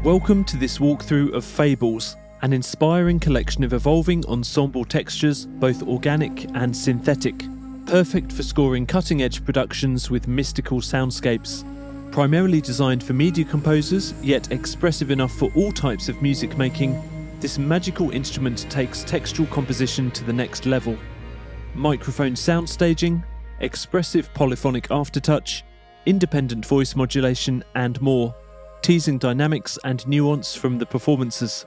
Welcome to this walkthrough of Fables, an inspiring collection of evolving ensemble textures, both organic and synthetic, perfect for scoring cutting-edge productions with mystical soundscapes. Primarily designed for media composers, yet expressive enough for all types of music making, this magical instrument takes textural composition to the next level. Microphone sound staging, expressive polyphonic aftertouch, independent voice modulation and more, teasing dynamics and nuance from the performances.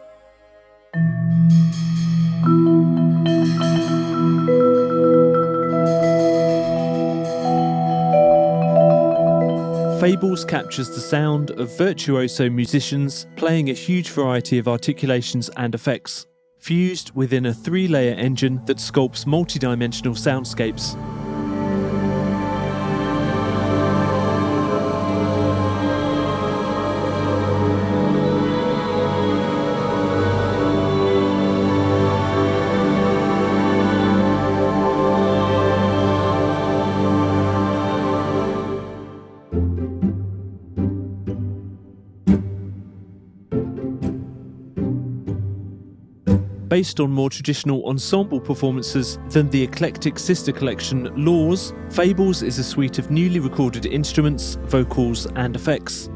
Fables captures the sound of virtuoso musicians playing a huge variety of articulations and effects, fused within a 3-layer engine that sculpts multi-dimensional soundscapes. Based on more traditional ensemble performances than the eclectic sister collection Laws, Fables is a suite of newly recorded instruments, vocals and effects.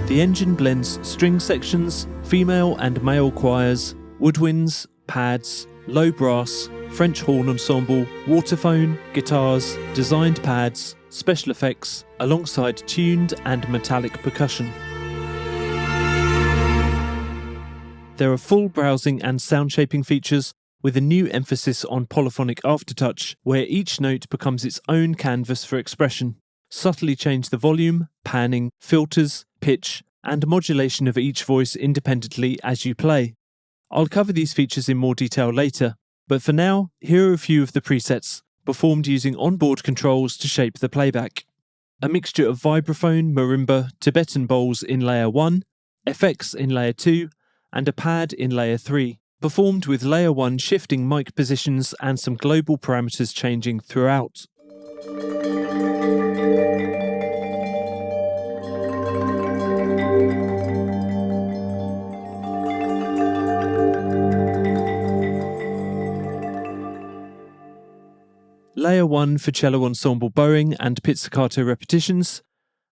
The engine blends string sections, female and male choirs, woodwinds, pads, low brass, French horn ensemble, waterphone, guitars, designed pads, special effects, alongside tuned and metallic percussion. There are full browsing and sound shaping features, with a new emphasis on polyphonic aftertouch, where each note becomes its own canvas for expression. Subtly change the volume, panning, filters, pitch, and modulation of each voice independently as you play. I'll cover these features in more detail later, but for now, here are a few of the presets, performed using onboard controls to shape the playback. A mixture of vibraphone, marimba, Tibetan bowls in layer 1, FX in layer 2, and a pad in layer 3, performed with layer 1 shifting mic positions and some global parameters changing throughout. Layer 1 for cello ensemble bowing and pizzicato repetitions,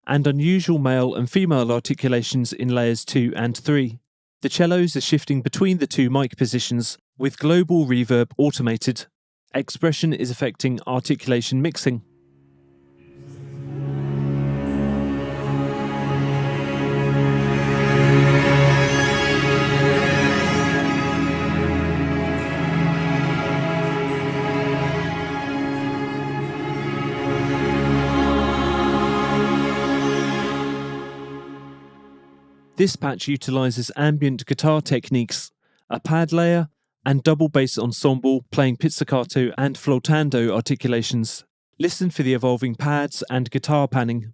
and unusual male and female articulations in layers 2 and 3. The cellos are shifting between the two mic positions, with global reverb automated. Expression is affecting articulation mixing. This patch utilises ambient guitar techniques, a pad layer, and double bass ensemble playing pizzicato and flautando articulations. Listen for the evolving pads and guitar panning.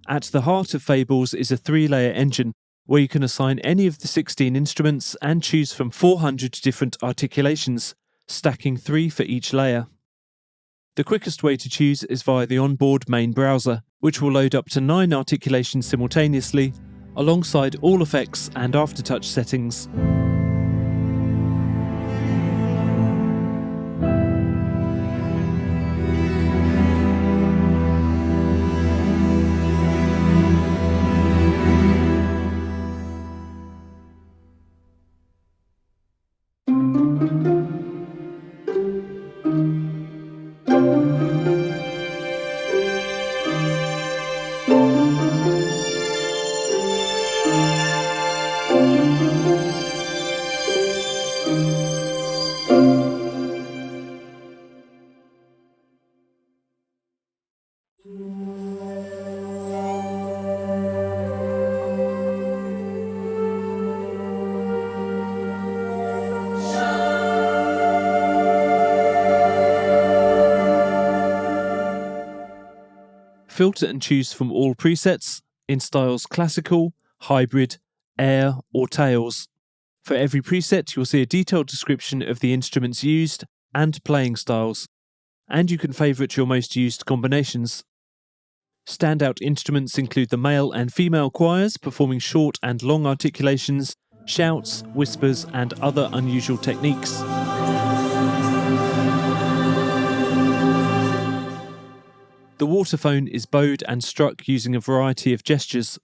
At the heart of Fables is a 3-layer engine, where you can assign any of the 16 instruments and choose from 400 different articulations, stacking 3 for each layer. The quickest way to choose is via the onboard main browser, which will load up to 9 articulations simultaneously, alongside all effects and aftertouch settings. Filter and choose from all presets in styles classical, hybrid, air or tails. For every preset you'll see a detailed description of the instruments used and playing styles, and you can favourite your most used combinations. Standout instruments include the male and female choirs performing short and long articulations, shouts, whispers and other unusual techniques. The waterphone is bowed and struck using a variety of gestures.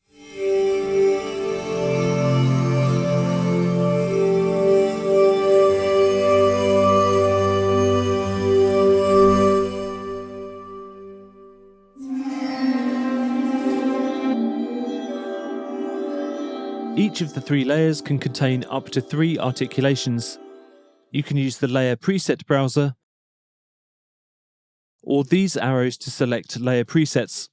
Each of the 3 layers can contain up to 3 articulations. You can use the layer preset browser or these arrows to select layer presets.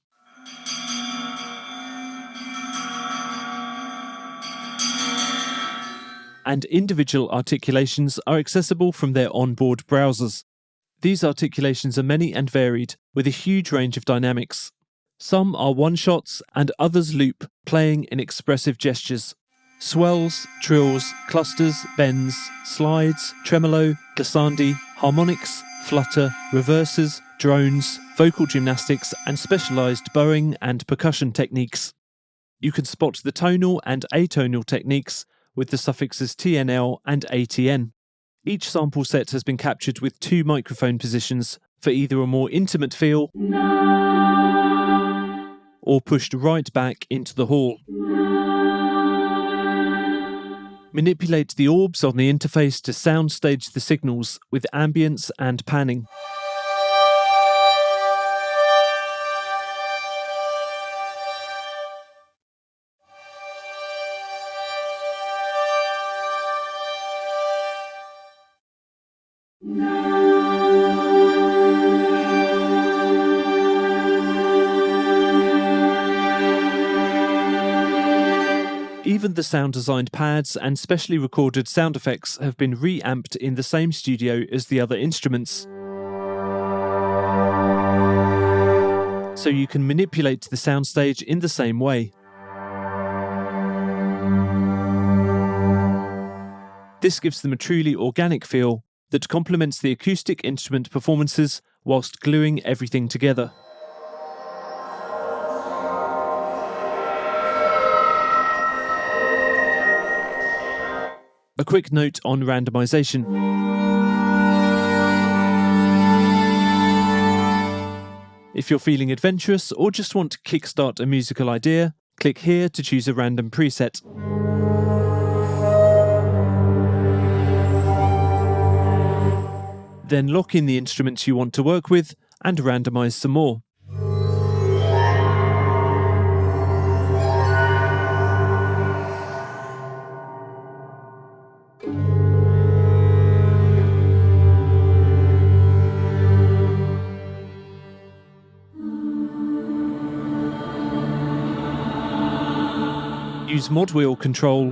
And individual articulations are accessible from their onboard browsers. These articulations are many and varied, with a huge range of dynamics. Some are one-shots and others loop, playing in expressive gestures. Swells, trills, clusters, bends, slides, tremolo, glissandi, harmonics, flutter, reverses, drones, vocal gymnastics and specialised bowing and percussion techniques. You can spot the tonal and atonal techniques with the suffixes TNL and ATN. Each sample set has been captured with 2 microphone positions for either a more intimate feel or pushed right back into the hall. Manipulate the orbs on the interface to soundstage the signals with ambience and panning. Even the sound-designed pads and specially recorded sound effects have been re-amped in the same studio as the other instruments. So you can manipulate the soundstage in the same way. This gives them a truly organic feel that complements the acoustic instrument performances whilst gluing everything together. A quick note on randomization. If you're feeling adventurous or just want to kickstart a musical idea, click here to choose a random preset. Then lock in the instruments you want to work with and randomize some more. Use mod wheel control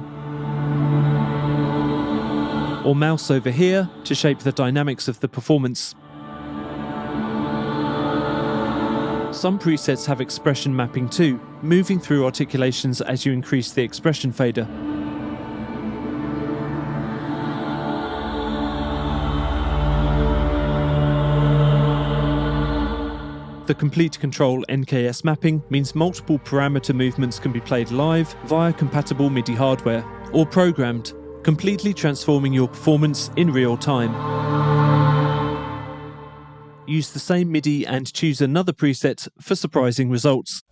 or mouse over here to shape the dynamics of the performance. Some presets have expression mapping too, moving through articulations as you increase the expression fader. The Komplete Kontrol NKS mapping means multiple parameter movements can be played live via compatible MIDI hardware, or programmed, completely transforming your performance in real time. Use the same MIDI and choose another preset for surprising results.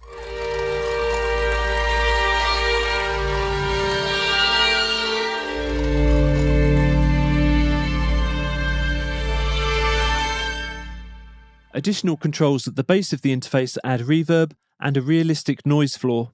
Additional controls at the base of the interface add reverb and a realistic noise floor.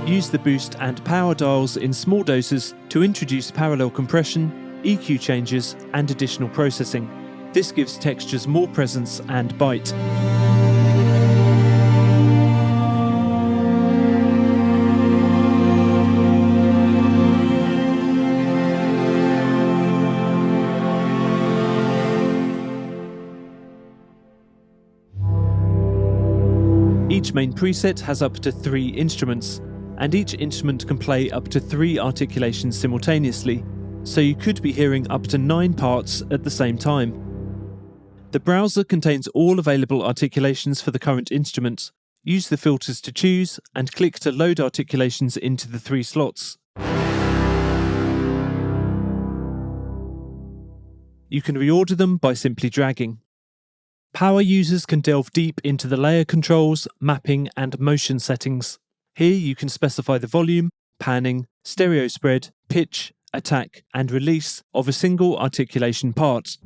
Use the boost and power dials in small doses to introduce parallel compression, EQ changes and additional processing. This gives textures more presence and bite. Each main preset has up to 3 instruments, and each instrument can play up to 3 articulations simultaneously, so you could be hearing up to 9 parts at the same time. The browser contains all available articulations for the current instrument. Use the filters to choose, and click to load articulations into the 3 slots. You can reorder them by simply dragging. Power users can delve deep into the layer controls, mapping, and motion settings. Here you can specify the volume, panning, stereo spread, pitch, attack, and release of a single articulation part.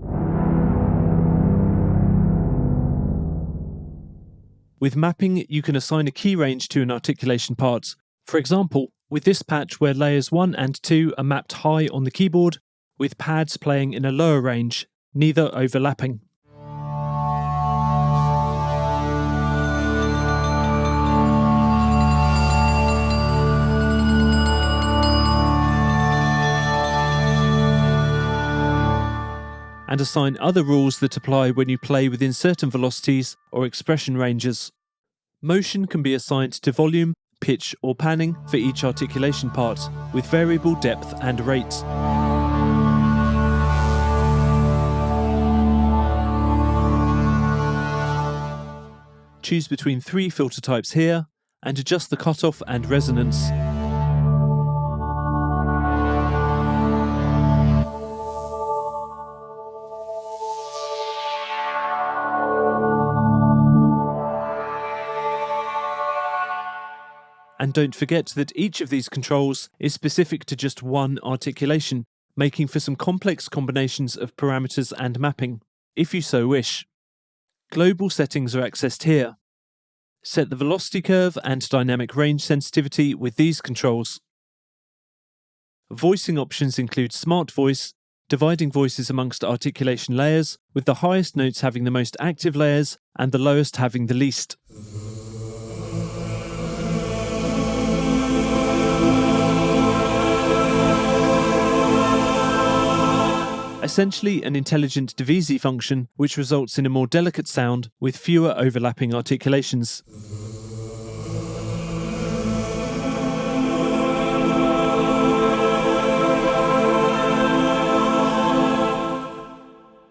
With mapping, you can assign a key range to an articulation part. For example, with this patch where layers 1 and 2 are mapped high on the keyboard, with pads playing in a lower range, neither overlapping. And assign other rules that apply when you play within certain velocities or expression ranges. Motion can be assigned to volume, pitch, or panning for each articulation part, with variable depth and rate. Choose between 3 filter types here, and adjust the cutoff and resonance. And don't forget that each of these controls is specific to just one articulation, making for some complex combinations of parameters and mapping, if you so wish. Global settings are accessed here. Set the velocity curve and dynamic range sensitivity with these controls. Voicing options include smart voice, dividing voices amongst articulation layers, with the highest notes having the most active layers and the lowest having the least. Essentially an intelligent divisé function which results in a more delicate sound with fewer overlapping articulations.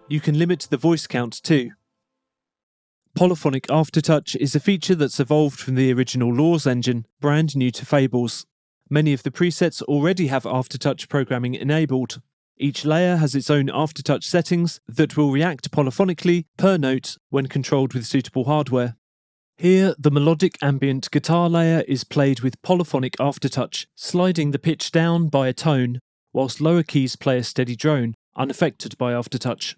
You can limit the voice count too. Polyphonic aftertouch is a feature that's evolved from the original Laws engine, brand new to Fables. Many of the presets already have aftertouch programming enabled. Each layer has its own aftertouch settings that will react polyphonically per note when controlled with suitable hardware. Here, the melodic ambient guitar layer is played with polyphonic aftertouch, sliding the pitch down by a tone, whilst lower keys play a steady drone, unaffected by aftertouch.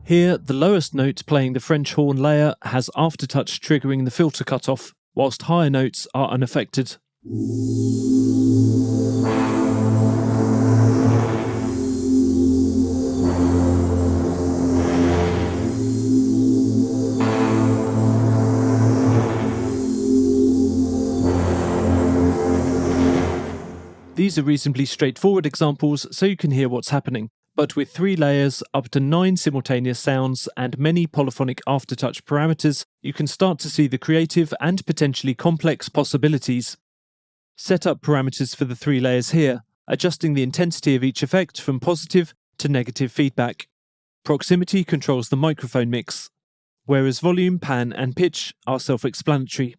Here, the lowest note playing the French horn layer has aftertouch triggering the filter cutoff, whilst higher notes are unaffected. These are reasonably straightforward examples, so you can hear what's happening. But with 3 layers, up to 9 simultaneous sounds, and many polyphonic aftertouch parameters, you can start to see the creative and potentially complex possibilities. Set up parameters for the 3 layers here, adjusting the intensity of each effect from positive to negative feedback. Proximity controls the microphone mix, whereas volume, pan, and pitch are self-explanatory.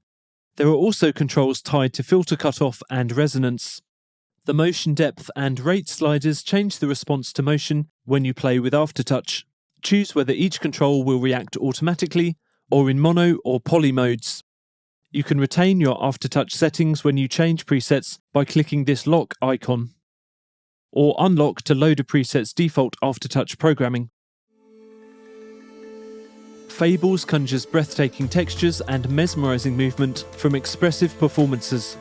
There are also controls tied to filter cutoff and resonance. The motion depth and rate sliders change the response to motion when you play with aftertouch. Choose whether each control will react automatically or in mono or poly modes. You can retain your aftertouch settings when you change presets by clicking this lock icon, or unlock to load a preset's default aftertouch programming. Fables conjures breathtaking textures and mesmerising movement from expressive performances.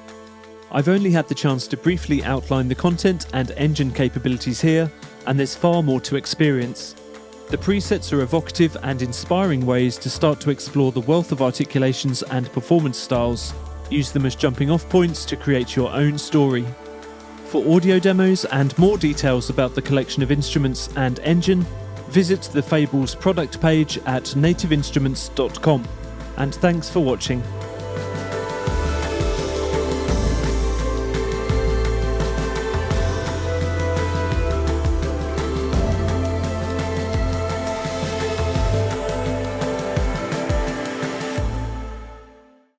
I've only had the chance to briefly outline the content and engine capabilities here, and there's far more to experience. The presets are evocative and inspiring ways to start to explore the wealth of articulations and performance styles. Use them as jumping off points to create your own story. For audio demos and more details about the collection of instruments and engine, visit the Fables product page at nativeinstruments.com. And thanks for watching.